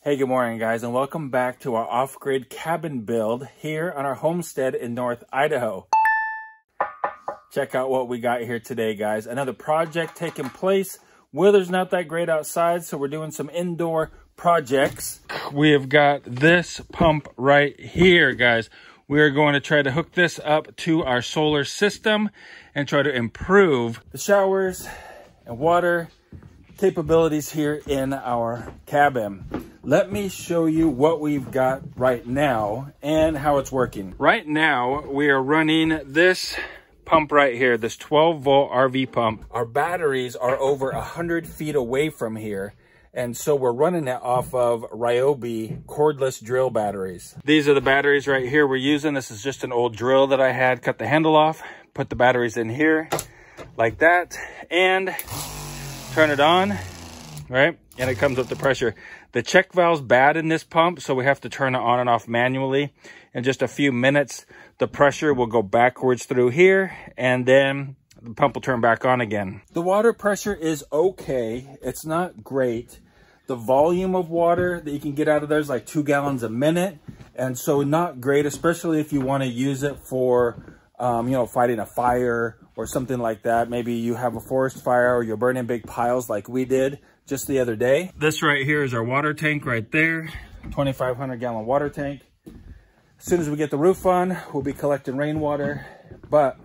Hey, good morning guys, and welcome back to our off-grid cabin build here on our homestead in North Idaho. Check out what we got here today, guys. Another project taking place. Weather's not that great outside, so we're doing some indoor projects. We have got this pump right here, guys. We are going to try to hook this up to our solar system and try to improve the showers and water capabilities here in our cabin. Let me show you what we've got right now and how it's working. Right now, we are running this pump right here, this 12-volt RV pump. Our batteries are over 100 feet away from here, and so we're running it off of Ryobi cordless drill batteries. These are the batteries right here we're using. This is just an old drill that I had. Cut the handle off, put the batteries in here like that, and turn it on, right? And it comes up to pressure. The check valve's bad in this pump, so we have to turn it on and off manually. In just a few minutes, the pressure will go backwards through here, and then the pump will turn back on again. The water pressure is okay. It's not great. The volume of water that you can get out of there is like 2 gallons a minute, and so not great, especially if you want to use it for fighting a fire or something like that. Maybe you have a forest fire or you're burning big piles like we did just the other day. This right here is our water tank right there, 2,500 gallon water tank. As soon as we get the roof on, we'll be collecting rainwater, but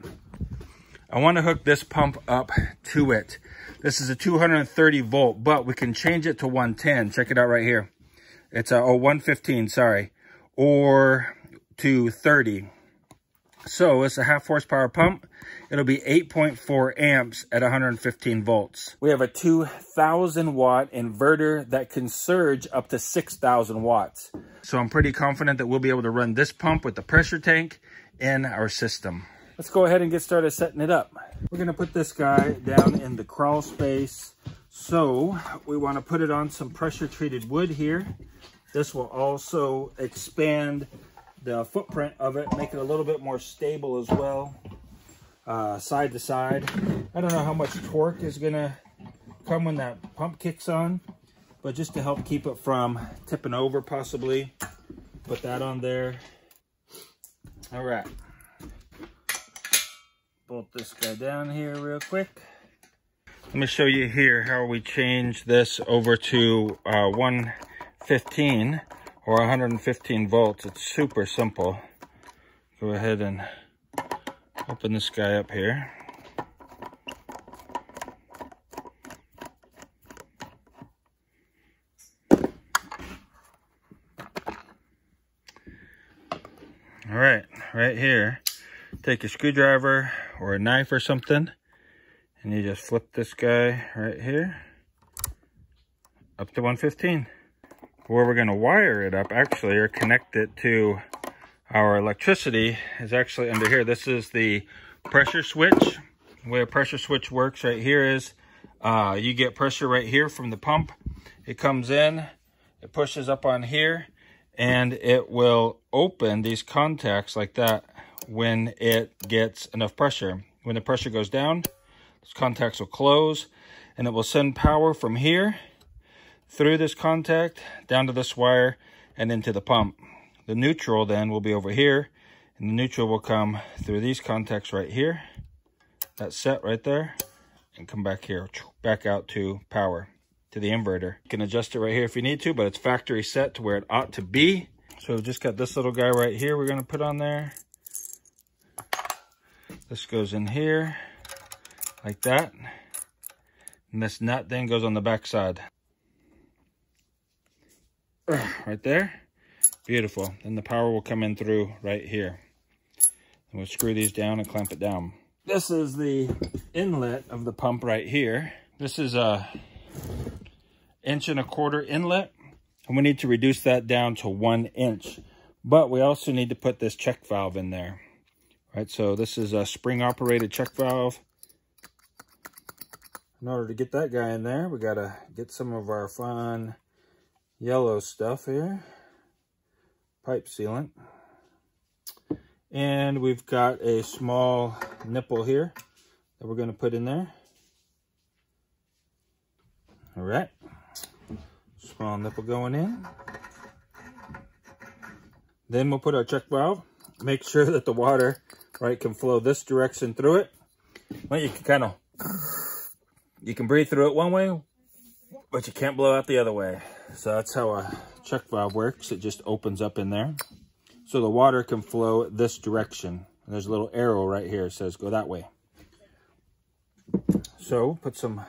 I want to hook this pump up to it. This is a 230 volt, but we can change it to 110. Check it out right here. It's a 115, sorry, or to 30. So it's a 1/2 horsepower pump. It'll be 8.4 amps at 115 volts. We have a 2,000 watt inverter that can surge up to 6,000 watts. So I'm pretty confident that we'll be able to run this pump with the pressure tank in our system. Let's go ahead and get started setting it up. We're gonna put this guy down in the crawl space. So we wanna put it on some pressure treated wood here. This will also expand the footprint of it, make it a little bit more stable as well, side to side. I don't know how much torque is gonna come when that pump kicks on, but just to help keep it from tipping over possibly, put that on there. All right, bolt this guy down here real quick. Let me show you here how we change this over to 115 or 115 volts. It's super simple. Go ahead and open this guy up here. All right, right here, take a screwdriver or a knife or something, and you just flip this guy right here up to 115. Where we're going to wire it up actually, or connect it to our electricity, is actually under here. This is the pressure switch. The way a pressure switch works right here is you get pressure right here from the pump. It comes in, it pushes up on here, and it will open these contacts like that when it gets enough pressure. When the pressure goes down, those contacts will close, and it will send power from here through this contact down to this wire and into the pump. The neutral then will be over here, and the neutral will come through these contacts right here. That's set right there, and come back here, back out to power, to the inverter. You can adjust it right here if you need to, but it's factory set to where it ought to be. So we've just got this little guy right here we're going to put on there. This goes in here like that, and this nut then goes on the back side. Right there, beautiful. Then the power will come in through right here, and we'll screw these down and clamp it down. This is the inlet of the pump right here. This is a 1.25 inch inlet, and we need to reduce that down to 1 inch, but we also need to put this check valve in there, right? So this is a spring operated check valve. In order to get that guy in there, we got to get some of our fun yellow stuff here, pipe sealant, and we've got a small nipple here that we're going to put in there. All right, Small nipple going in. Then we'll put our check valve. Make sure that the water, right, can flow this direction through it. Well, you can breathe through it one way, but you can't blow out the other way. So that's how a check valve works. It just opens up in there. So the water can flow this direction. And there's a little arrow right here that says go that way. So put some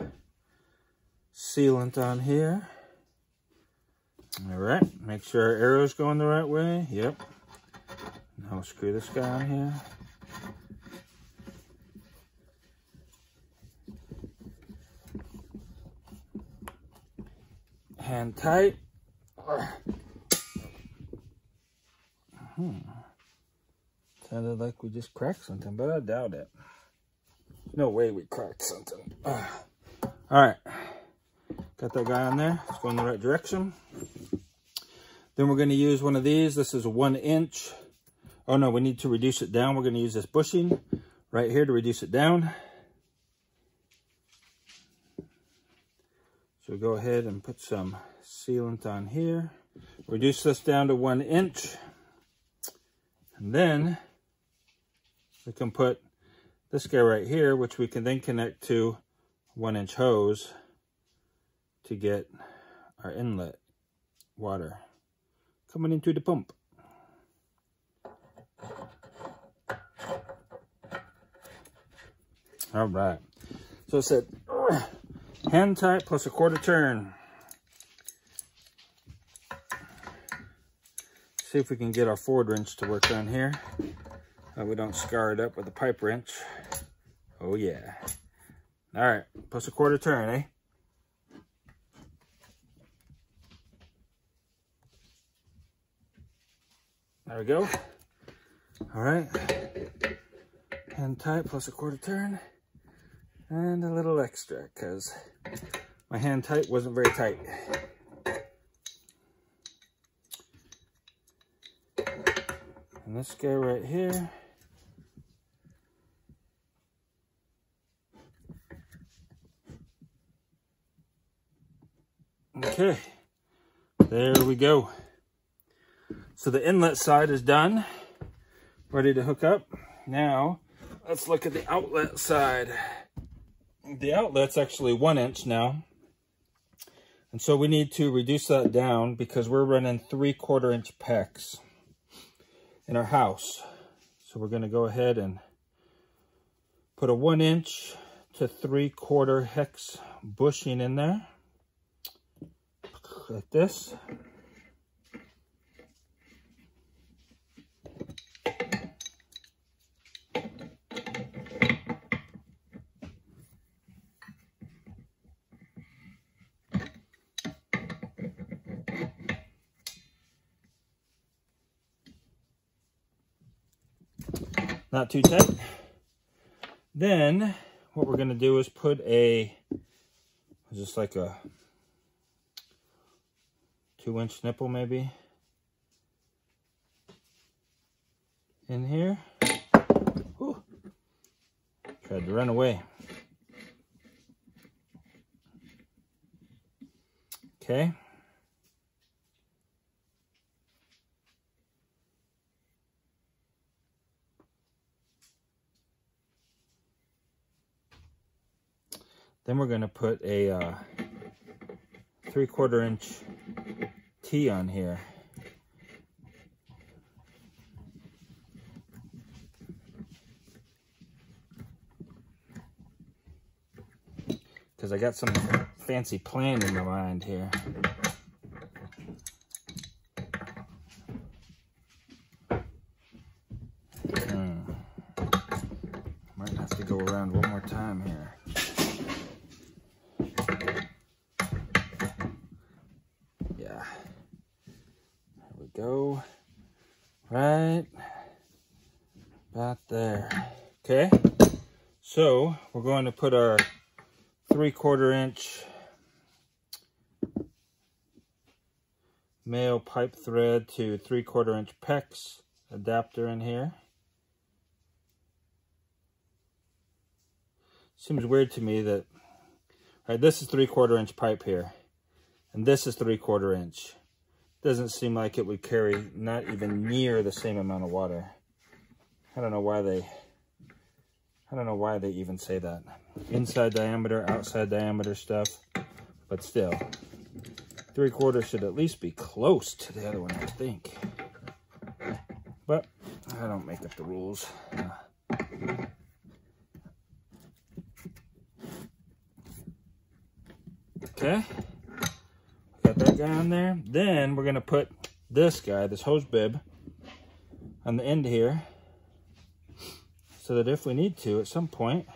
sealant on here. All right, make sure our arrow's going the right way. Yep. Now we'll screw this guy on here. Hand tight. Sounded like we just cracked something, but I doubt it. No way we cracked something. All right, got that guy on there. It's going the right direction. Then we're going to use one of these. This is a 1 inch. Oh no, we need to reduce it down. We're going to use this bushing right here to reduce it down. So go ahead and put some sealant on here. Reduce this down to 1 inch. And then we can put this guy right here, which we can then connect to 1 inch hose to get our inlet water coming into the pump. All right. So it said hand tight plus a 1/4 turn. See if we can get our forward wrench to work on here. We don't scar it up with a pipe wrench. Oh yeah. All right, plus a 1/4 turn, eh? There we go. All right. Hand tight plus a 1/4 turn. And a little extra, because my hand tight wasn't very tight. And this guy right here. Okay, there we go. So the inlet side is done, ready to hook up. Now, let's look at the outlet side. The outlet's actually 1 inch now. And so we need to reduce that down because we're running 3/4 inch PEX in our house. So we're gonna go ahead and put a 1 inch to 3/4 hex bushing in there, like this. Not too tight. Then what we're going to do is put just like a 2-inch nipple maybe in here. Whew. Tried to run away. Okay. Then we're going to put a 3/4 inch T on here. Because I got some fancy plan in my mind here. Might have to go around one more time here. Go right about there. Okay, so we're going to put our 3/4 inch male pipe thread to 3/4 inch PEX adapter in here. Seems weird to me that, right, this is 3/4 inch pipe here, And this is 3/4 inch. Doesn't seem like it would carry not even near the same amount of water. I don't know why they even say that. Inside diameter, outside diameter stuff, but still, 3/4 should at least be close to the other one, I think. But I don't make up the rules. Okay, got that guy on there. Then we're gonna put this guy, this hose bib, on the end here, so that if we need to at some point,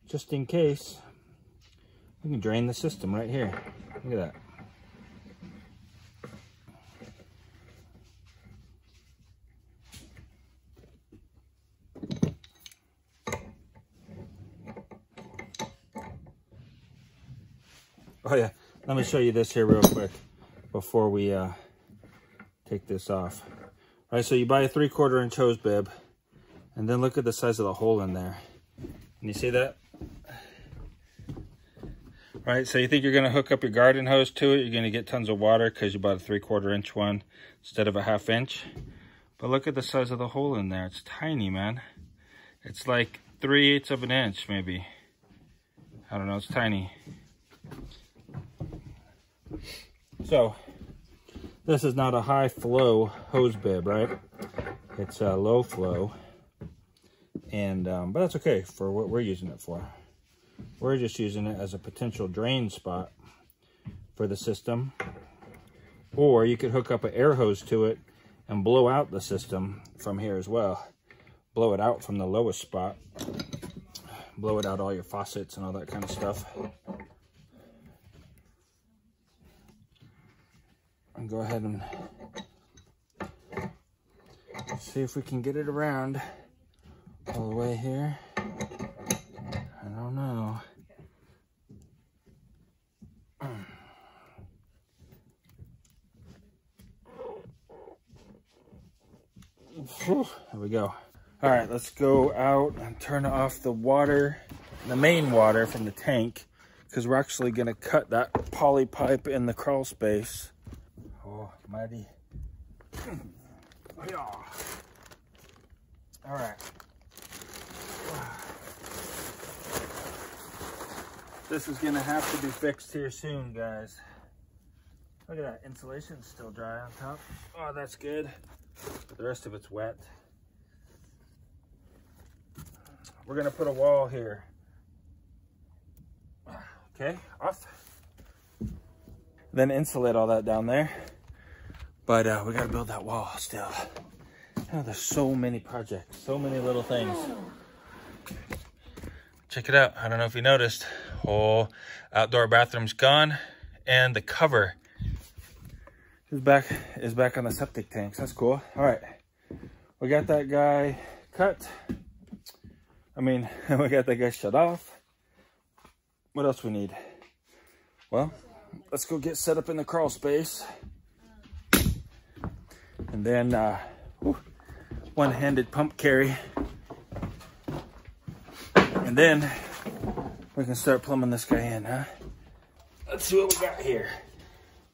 just in case, we can drain the system right here. Look at that. Oh yeah, let me show you this here real quick before we take this off. All right, so you buy a 3/4 inch hose bib, and then look at the size of the hole in there. Can you see that? All right, so you think you're gonna hook up your garden hose to it, you're gonna get tons of water because you bought a 3/4 inch one instead of a 1/2 inch. But look at the size of the hole in there. It's tiny, man. It's like 3/8 of an inch, maybe. I don't know, it's tiny. So, this is not a high flow hose bib, right? It's a low flow. And, but that's okay for what we're using it for. We're just using it as a potential drain spot for the system. Or you could hook up an air hose to it and blow out the system from here as well. Blow it out from the lowest spot. Blow it out all your faucets and all that kind of stuff. And go ahead and see if we can get it around all the way here. I don't know. There we go. All right, let's go out and turn off the water, the main water from the tank, because we're actually going to cut that poly pipe in the crawl space. Oh, mighty. All right. This is gonna have to be fixed here soon, guys. Look at that, insulation's still dry on top. Oh, that's good. But the rest of it's wet. We're gonna put a wall here. Okay, off. Then insulate all that down there. But we gotta build that wall still. Oh, there's so many projects, so many little things. Check it out. I don't know if you noticed. Whole outdoor bathroom's gone, and the cover is back on the septic tanks. That's cool. All right, we got that guy cut. I mean, we got that guy shut off. What else we need? Well, let's go get set up in the crawl space, and then one-handed pump carry, and then we can start plumbing this guy in, huh? Let's see what we got here.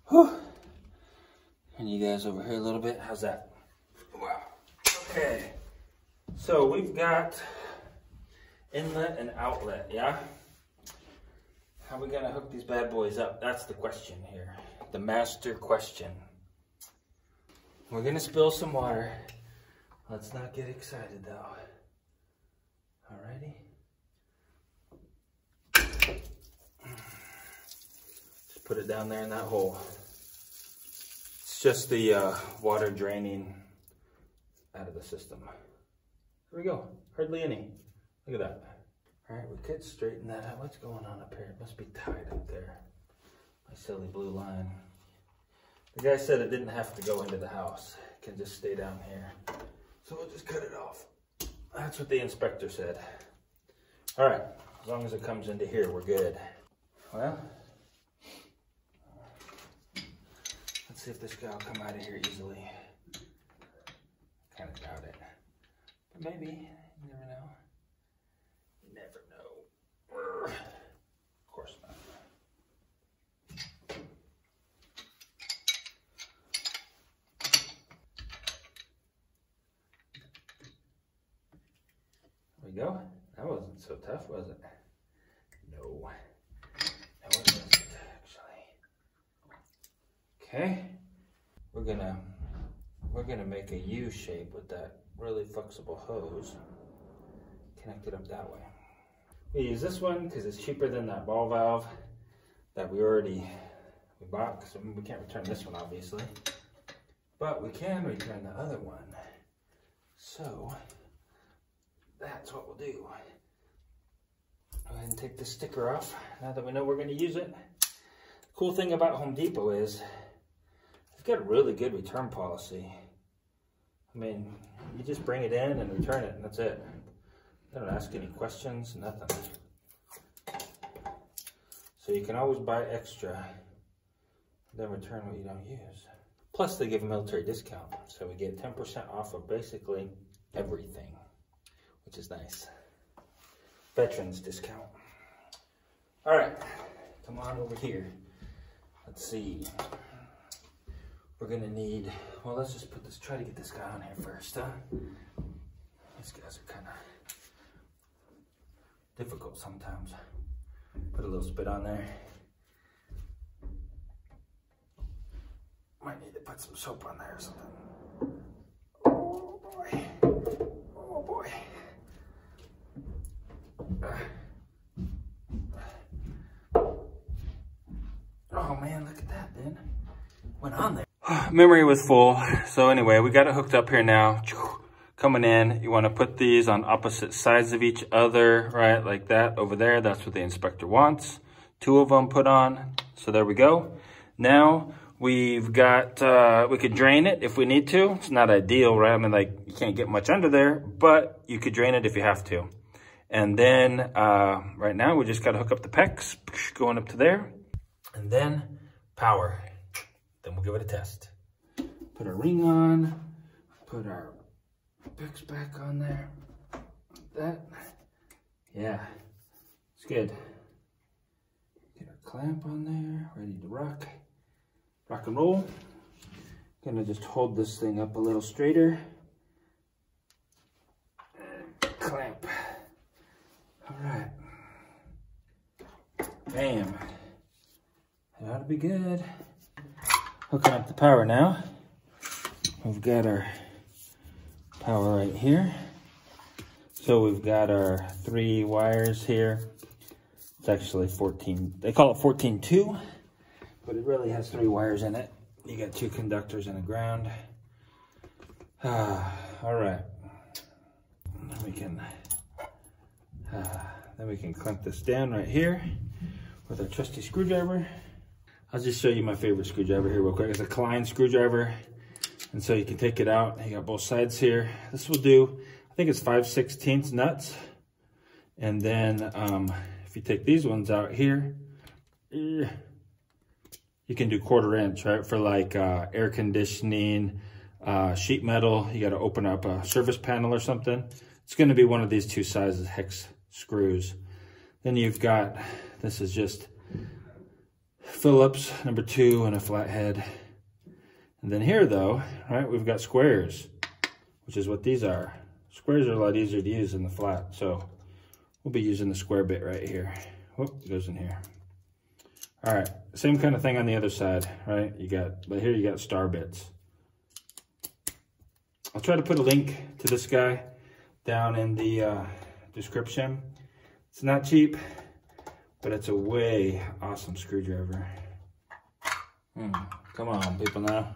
Whew. And you guys over here a little bit. How's that? Wow. Okay. So we've got inlet and outlet, yeah? How are we gonna hook these bad boys up? That's the question here. The master question. We're gonna spill some water. Let's not get excited though. Alrighty. Just put it down there in that hole. It's just the water draining out of the system. Here we go. Hardly any. Look at that. Alright, we could straighten that out. What's going on up here? It must be tied up there. My silly blue line. The guy said it didn't have to go into the house. It can just stay down here. So we'll just cut it off. That's what the inspector said. All right, as long as it comes into here, we're good. Well, let's see if this guy will come out of here easily. Kind of doubt it, but maybe, you never know. You never know. Of course not. go. That wasn't so tough, was it? No. That wasn't actually. Okay. We're gonna make a U shape with that really flexible hose. Connect it up that way. We use this one because it's cheaper than that ball valve that we bought. So we can't return this one, obviously, but we can return the other one. So that's what we'll do. Go ahead and take the sticker off now that we know we're going to use it. The cool thing about Home Depot is they've got a really good return policy. I mean, you just bring it in and return it, and that's it. They don't ask any questions, nothing. So you can always buy extra, then return what you don't use. Plus they give a military discount, so we get 10% off of basically everything, which is nice. Veterans discount. All right, come on over here. Let's see. We're gonna need, well, let's just try to get this guy on here first, huh? These guys are kind of difficult sometimes. Put a little spit on there. Might need to put some soap on there or something. Oh boy. Oh boy. Oh man, look at that, then. Went on there. Memory was full. So anyway, we got it hooked up here now. Coming in, you want to put these on opposite sides of each other, right? Like that over there. That's what the inspector wants. 2 of them put on. So there we go. Now we've got, we could drain it if we need to. It's not ideal, right? I mean, like, you can't get much under there, but you could drain it if you have to. And then right now we just got to hook up the PEX going up to there, and then power. Then we'll give it a test. Put our ring on, put our PEX back on there. That, yeah, it's good. Get our clamp on there, ready to rock and roll. Gonna just hold this thing up a little straighter. Clamp. All right. Bam. That ought to be good. Hooking up the power now. We've got our power right here. So we've got our 3 wires here. It's actually 14, they call it 14-2, but it really has 3 wires in it. You got 2 conductors and a ground. All right. Then we can clamp this down right here with our trusty screwdriver. I'll just show you my favorite screwdriver here real quick. It's a Kahn screwdriver. And so you can take it out. You got both sides here. This will do, I think it's 5/16 nuts. And then if you take these ones out here, you can do 1/4 inch, right? For like air conditioning, sheet metal. You got to open up a service panel or something. It's going to be one of these 2 sizes hex screws. Then you've got, this is just Phillips #2 and a flathead. And then here though, right, we've got squares, which is what these are. Squares are a lot easier to use than the flat. So we'll be using the square bit right here. Whoop, it goes in here. All right, same kind of thing on the other side, right? But here you got star bits. I'll try to put a link to this guy down in the description. It's not cheap, but it's a way awesome screwdriver. Come on, people now.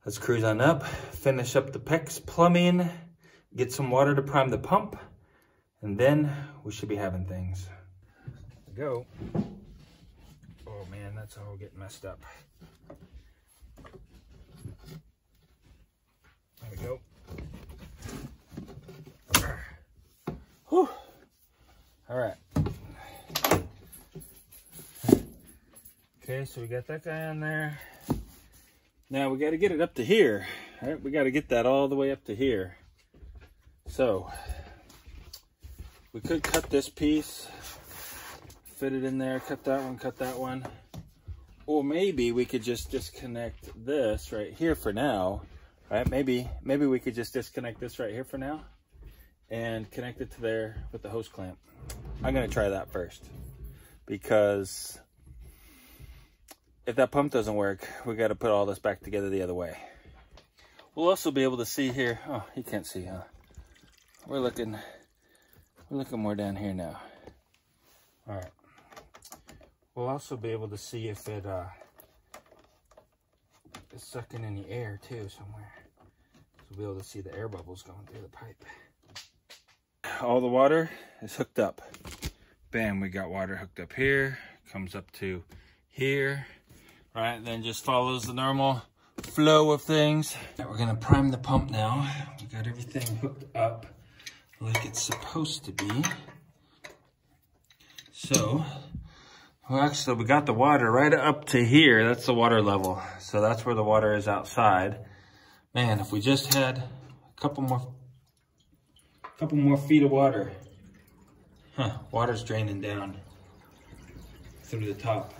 Let's cruise on up, finish up the PEX plumbing, get some water to prime the pump, and then we should be having things. There we go. Oh man, that's all getting messed up. There we go. Whew. All right. Okay, so we got that guy on there. Now we got to get it up to here. All right, we got to get that all the way up to here. So we could cut this piece, fit it in there, cut that one, Well, maybe we could just disconnect this right here for now, right? Maybe we could just disconnect this right here for now and connect it to there with the hose clamp. I'm gonna try that first, because if that pump doesn't work, we got to put all this back together the other way. We'll also be able to see here. Oh, you can't see, huh? We're looking more down here now. All right. We'll also be able to see if it is sucking any air too somewhere. So we'll be able to see the air bubbles going through the pipe. All the water is hooked up. Bam, we got water hooked up here. Comes up to here. All right, then just follows the normal flow of things. Right, we're gonna prime the pump now. We got everything hooked up like it's supposed to be. So, well, actually, we got the water right up to here. That's the water level. So that's where the water is outside. Man, if we just had a couple more feet of water. Huh, water's draining down through the top.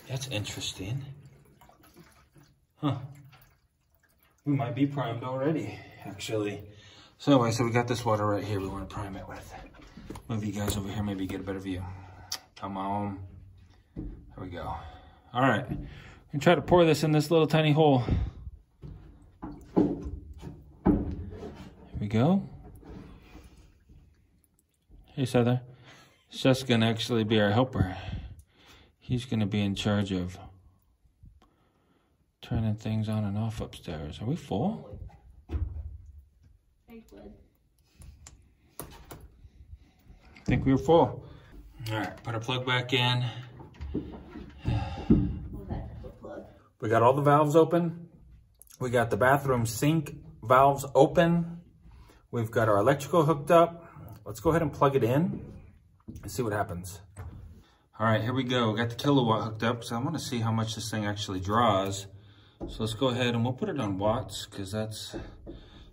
That's interesting. Huh. We might be primed already, actually. So anyway, so we got this water right here we want to prime it with. Move you guys over here, maybe get a better view. Come on. There we go. All right. I'm gonna try to pour this in this little tiny hole. Here we go. Hey, Heather. Seth's gonna actually be our helper. He's gonna be in charge of turning things on and off upstairs. Are we full? I think we were full. All right, put our plug back in. We got all the valves open. We got the bathroom sink valves open. We've got our electrical hooked up. Let's go ahead and plug it in and see what happens. All right, here we go. We got the kilowatt hooked up, so I want to see how much this thing actually draws. So let's go ahead and we'll put it on watts, because that's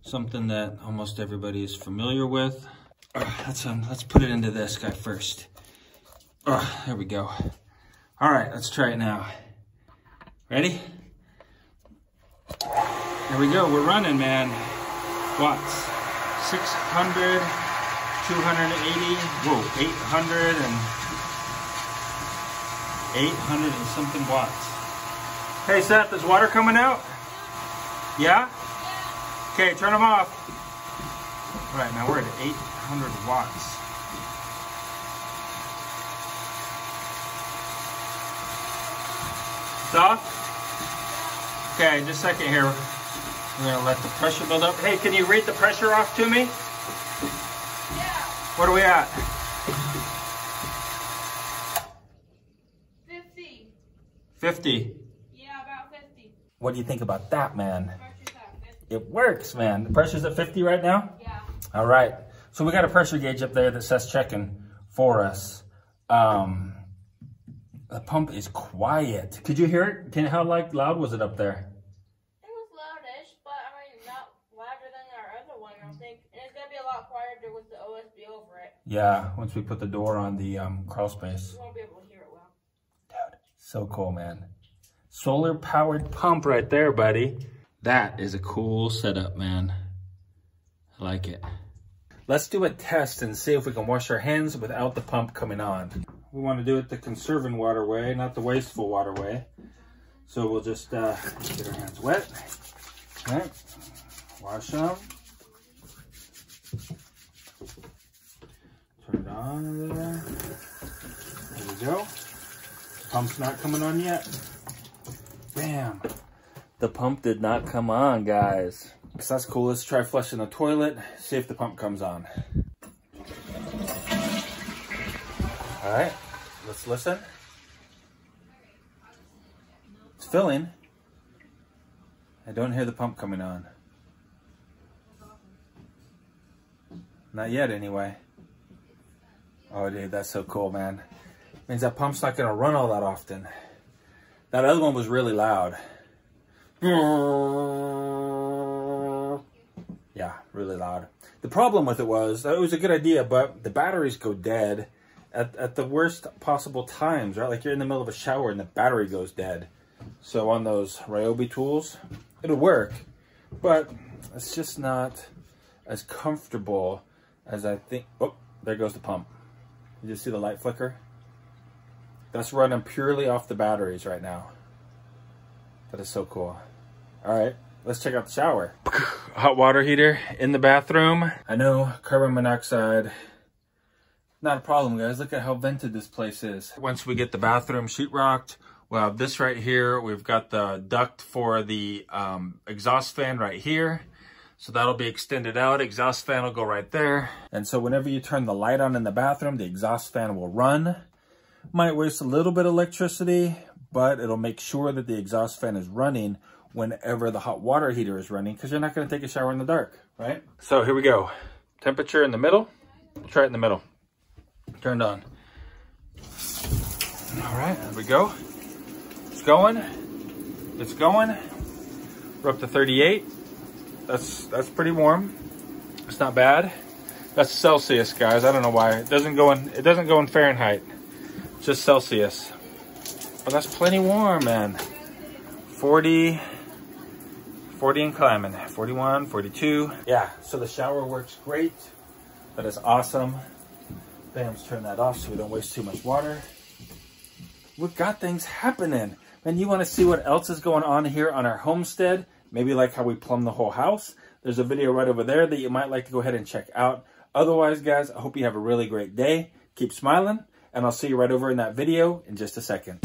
something that almost everybody is familiar with. Let's put it into this guy first. There we go. All right, let's try it now. Ready? Here we go, we're running, man. Watts, 600, 280, whoa, 800 and something watts. Hey Seth, is water coming out? Yeah? Okay, turn them off. All right, now we're at 800 watts. It's off? Okay, just a second here. We're gonna let the pressure build up. Hey, can you read the pressure off to me? Yeah. What are we at? 50. 50. Yeah, about 50. What do you think about that, man? Pressure's at 50. It works, man. The pressure's at 50 right now? Yeah. All right. So we got a pressure gauge up there that says checking for us. The pump is quiet. Could you hear it? How loud was it up there? It was loudish, but I mean, not louder than our other one, I don't think. And it's going to be a lot quieter with the OSB over it. Yeah, once we put the door on the crawl space. You won't be able to hear it well. Dude, so cool, man. Solar powered pump right there, buddy. That is a cool setup, man. I like it. Let's do a test and see if we can wash our hands without the pump coming on. We want to do it the conserving water way, not the wasteful water way. So we'll just get our hands wet. All right, wash them. Turn it on over there. There we go. Pump's not coming on yet. Bam. The pump did not come on, guys. So that's cool. Let's try flushing the toilet, see if the pump comes on. All right, let's listen. It's filling. I don't hear the pump coming on. Not yet, anyway. Oh, dude, that's so cool, man. Means that pump's not gonna run all that often. That other one was really loud. Yeah, really loud. The problem with it was a good idea, but the batteries go dead at the worst possible times, right? Like you're in the middle of a shower and the battery goes dead. So on those Ryobi tools, it'll work, but it's just not as comfortable as I think. Oh, there goes the pump. You just see the light flicker? That's running purely off the batteries right now. That is so cool. All right, let's check out the shower. Hot water heater in the bathroom. I know, carbon monoxide. Not a problem, guys. Look at how vented this place is. Once we get the bathroom sheetrocked, we'll have this right here. We've got the duct for the exhaust fan right here. So that'll be extended out. Exhaust fan will go right there. And so whenever you turn the light on in the bathroom, the exhaust fan will run. Might waste a little bit of electricity, but it'll make sure that the exhaust fan is running whenever the hot water heater is running, because you're not going to take a shower in the dark, right? So here we go. Temperature in the middle. We'll try it in the middle. Turned on. All right, there we go. It's going. It's going. We're up to 38. That's pretty warm. It's not bad. That's Celsius, guys. I don't know why it doesn't go in Fahrenheit. It's just Celsius. But that's plenty warm, man. 40 and climbing. 41, 42. Yeah, so the shower works great. That is awesome. Bam, let's turn that off so we don't waste too much water. We've got things happening. Man, you want to see what else is going on here on our homestead? Maybe like how we plumb the whole house? There's a video right over there that you might like to go ahead and check out. Otherwise, guys, I hope you have a really great day. Keep smiling, and I'll see you right over in that video in just a second.